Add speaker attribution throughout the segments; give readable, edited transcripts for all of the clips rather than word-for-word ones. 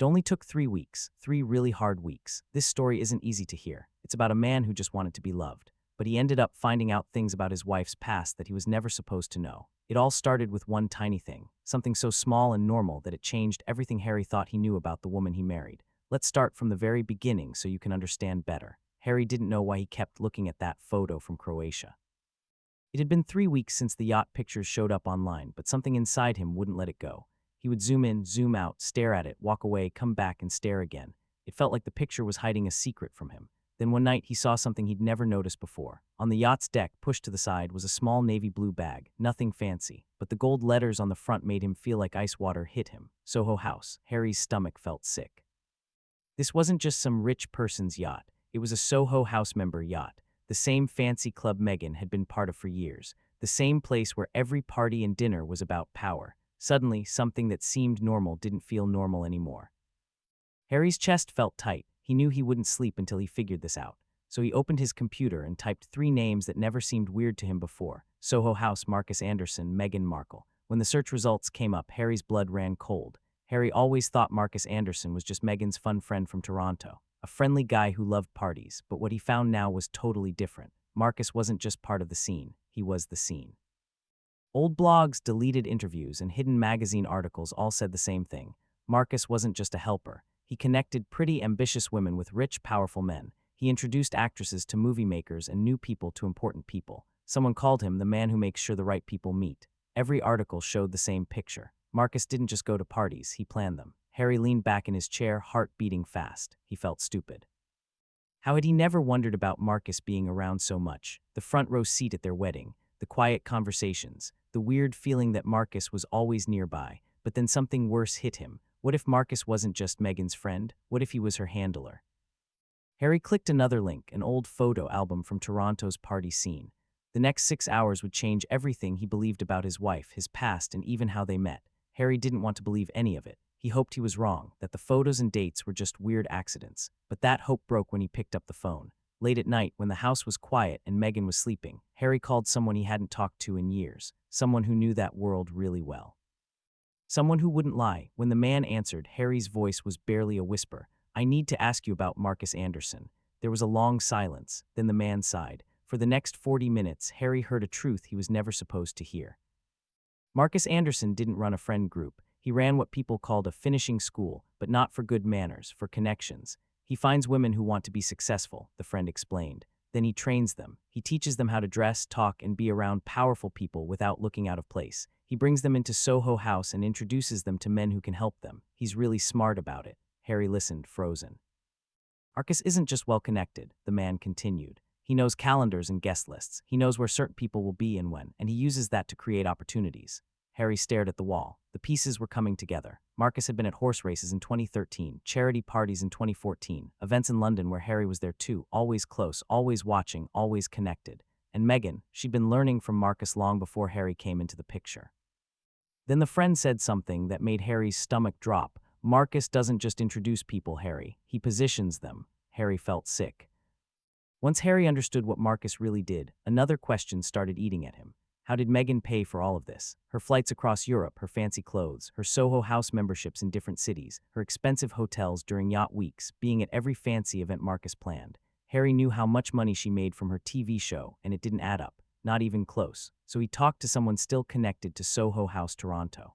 Speaker 1: It only took 3 weeks, 3 really hard weeks. This story isn't easy to hear. It's about a man who just wanted to be loved. But he ended up finding out things about his wife's past that he was never supposed to know. It all started with one tiny thing, something so small and normal that it changed everything Harry thought he knew about the woman he married. Let's start from the very beginning so you can understand better. Harry didn't know why he kept looking at that photo from Croatia. It had been 3 weeks since the yacht pictures showed up online, but something inside him wouldn't let it go. He would zoom in, zoom out, stare at it, walk away, come back and stare again. It felt like the picture was hiding a secret from him. Then one night he saw something he'd never noticed before. On the yacht's deck, pushed to the side, was a small navy blue bag. Nothing fancy, but the gold letters on the front made him feel like ice water hit him. Soho House. Harry's stomach felt sick. This wasn't just some rich person's yacht. It was a Soho House member yacht. The same fancy club Meghan had been part of for years. The same place where every party and dinner was about power. Suddenly, something that seemed normal didn't feel normal anymore. Harry's chest felt tight. He knew he wouldn't sleep until he figured this out. So he opened his computer and typed 3 names that never seemed weird to him before. Soho House, Marcus Anderson, Meghan Markle. When the search results came up, Harry's blood ran cold. Harry always thought Marcus Anderson was just Meghan's fun friend from Toronto. A friendly guy who loved parties, but what he found now was totally different. Marcus wasn't just part of the scene, he was the scene. Old blogs, deleted interviews, and hidden magazine articles all said the same thing. Marcus wasn't just a helper. He connected pretty, ambitious women with rich, powerful men. He introduced actresses to movie makers and new people to important people. Someone called him the man who makes sure the right people meet. Every article showed the same picture. Marcus didn't just go to parties, he planned them. Harry leaned back in his chair, heart beating fast. He felt stupid. How had he never wondered about Marcus being around so much? The front row seat at their wedding, the quiet conversations, the weird feeling that Marcus was always nearby. But then something worse hit him. What if Marcus wasn't just Meghan's friend? What if he was her handler? Harry clicked another link, an old photo album from Toronto's party scene. The next 6 hours would change everything he believed about his wife, his past, and even how they met. Harry didn't want to believe any of it. He hoped he was wrong, that the photos and dates were just weird accidents. But that hope broke when he picked up the phone. Late at night, when the house was quiet and Meghan was sleeping, Harry called someone he hadn't talked to in years, someone who knew that world really well. Someone who wouldn't lie. When the man answered, Harry's voice was barely a whisper. "I need to ask you about Marcus Anderson." There was a long silence, then the man sighed. For the next 40 minutes, Harry heard a truth he was never supposed to hear. Marcus Anderson didn't run a friend group. He ran what people called a finishing school, but not for good manners, for connections. He finds women who want to be successful, the friend explained. Then he trains them. He teaches them how to dress, talk, and be around powerful people without looking out of place. He brings them into Soho House and introduces them to men who can help them. He's really smart about it. Harry listened, frozen. Marcus isn't just well-connected, the man continued. He knows calendars and guest lists. He knows where certain people will be and when, and he uses that to create opportunities. Harry stared at the wall. The pieces were coming together. Marcus had been at horse races in 2013, charity parties in 2014, events in London where Harry was there too, always close, always watching, always connected. And Meghan, she'd been learning from Marcus long before Harry came into the picture. Then the friend said something that made Harry's stomach drop. "Marcus doesn't just introduce people, Harry. He positions them." Harry felt sick. Once Harry understood what Marcus really did, another question started eating at him. How did Meghan pay for all of this? Her flights across Europe, her fancy clothes, her Soho House memberships in different cities, her expensive hotels during yacht weeks, being at every fancy event Marcus planned. Harry knew how much money she made from her TV show, and it didn't add up, not even close. So he talked to someone still connected to Soho House Toronto.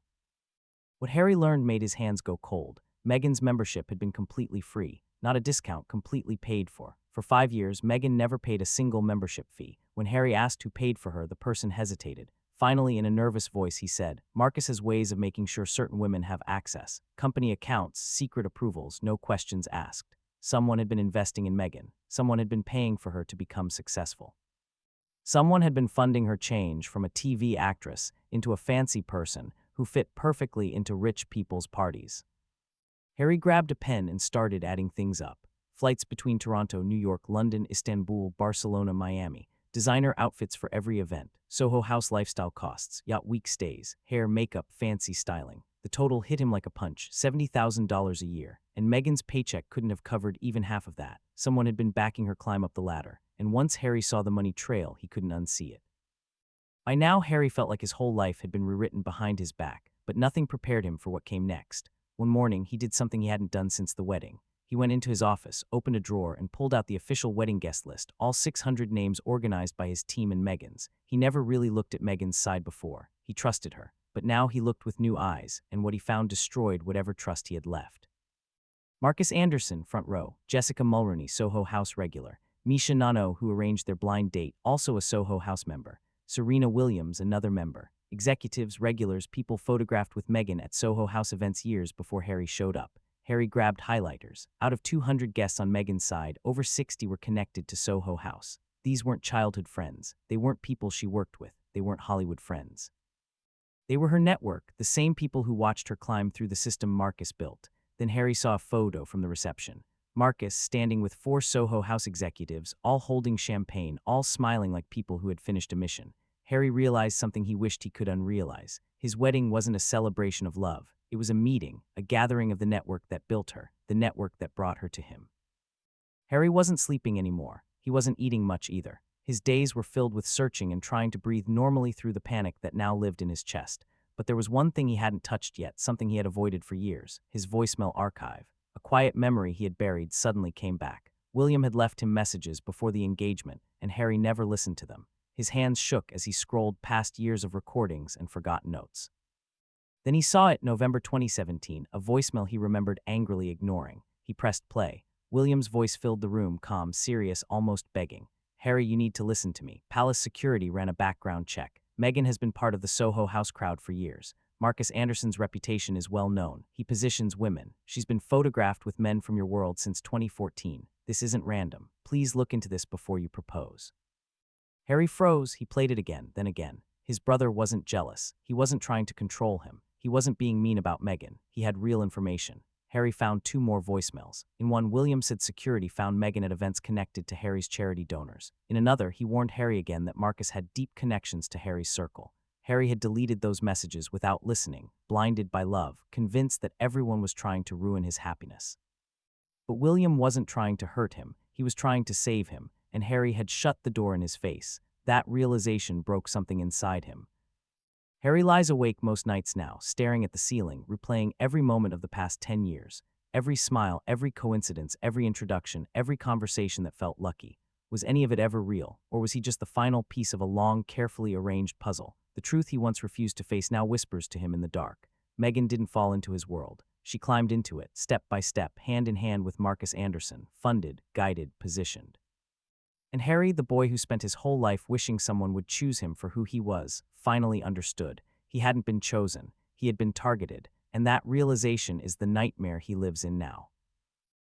Speaker 1: What Harry learned made his hands go cold. Meghan's membership had been completely free, not a discount, completely paid for. For 5 years, Meghan never paid a single membership fee. When Harry asked who paid for her, the person hesitated. Finally, in a nervous voice, he said, "Marcus has ways of making sure certain women have access. Company accounts, secret approvals, no questions asked." Someone had been investing in Meghan. Someone had been paying for her to become successful. Someone had been funding her change from a TV actress into a fancy person who fit perfectly into rich people's parties. Harry grabbed a pen and started adding things up. Flights between Toronto, New York, London, Istanbul, Barcelona, Miami. Designer outfits for every event. Soho House lifestyle costs. Yacht week stays. Hair, makeup, fancy styling. The total hit him like a punch, $70,000 a year. And Meghan's paycheck couldn't have covered even half of that. Someone had been backing her climb up the ladder. And once Harry saw the money trail, he couldn't unsee it. By now, Harry felt like his whole life had been rewritten behind his back, but nothing prepared him for what came next. One morning, he did something he hadn't done since the wedding. He went into his office, opened a drawer, and pulled out the official wedding guest list, all 600 names organized by his team and Meghan's. He never really looked at Meghan's side before. He trusted her. But now he looked with new eyes, and what he found destroyed whatever trust he had left. Marcus Anderson, front row. Jessica Mulroney, Soho House regular. Misha Nano, who arranged their blind date, also a Soho House member. Serena Williams, another member. Executives, regulars, people photographed with Meghan at Soho House events years before Harry showed up. Harry grabbed highlighters. Out of 200 guests on Meghan's side, over 60 were connected to Soho House. These weren't childhood friends. They weren't people she worked with. They weren't Hollywood friends. They were her network, the same people who watched her climb through the system Marcus built. Then Harry saw a photo from the reception. Marcus standing with 4 Soho House executives, all holding champagne, all smiling like people who had finished a mission. Harry realized something he wished he could unrealize. His wedding wasn't a celebration of love. It was a meeting, a gathering of the network that built her, the network that brought her to him. Harry wasn't sleeping anymore. He wasn't eating much either. His days were filled with searching and trying to breathe normally through the panic that now lived in his chest. But there was one thing he hadn't touched yet, something he had avoided for years, his voicemail archive. A quiet memory he had buried suddenly came back. William had left him messages before the engagement, and Harry never listened to them. His hands shook as he scrolled past years of recordings and forgotten notes. Then he saw it, November 2017, a voicemail he remembered angrily ignoring. He pressed play. William's voice filled the room, calm, serious, almost begging. Harry, you need to listen to me. Palace security ran a background check. Meghan has been part of the Soho House crowd for years. Marcus Anderson's reputation is well known. He positions women. She's been photographed with men from your world since 2014. This isn't random. Please look into this before you propose. Harry froze. He played it again, then again. His brother wasn't jealous. He wasn't trying to control him. He wasn't being mean about Meghan. He had real information. Harry found 2 more voicemails. In one, William said security found Meghan at events connected to Harry's charity donors. In another, he warned Harry again that Marcus had deep connections to Harry's circle. Harry had deleted those messages without listening, blinded by love, convinced that everyone was trying to ruin his happiness. But William wasn't trying to hurt him. He was trying to save him, and Harry had shut the door in his face. That realization broke something inside him. Harry lies awake most nights now, staring at the ceiling, replaying every moment of the past 10 years. Every smile, every coincidence, every introduction, every conversation that felt lucky. Was any of it ever real, or was he just the final piece of a long, carefully arranged puzzle? The truth he once refused to face now whispers to him in the dark. Meghan didn't fall into his world. She climbed into it, step by step, hand in hand with Marcus Anderson, funded, guided, positioned. And Harry, the boy who spent his whole life wishing someone would choose him for who he was, finally understood. He hadn't been chosen. He had been targeted. And that realization is the nightmare he lives in now.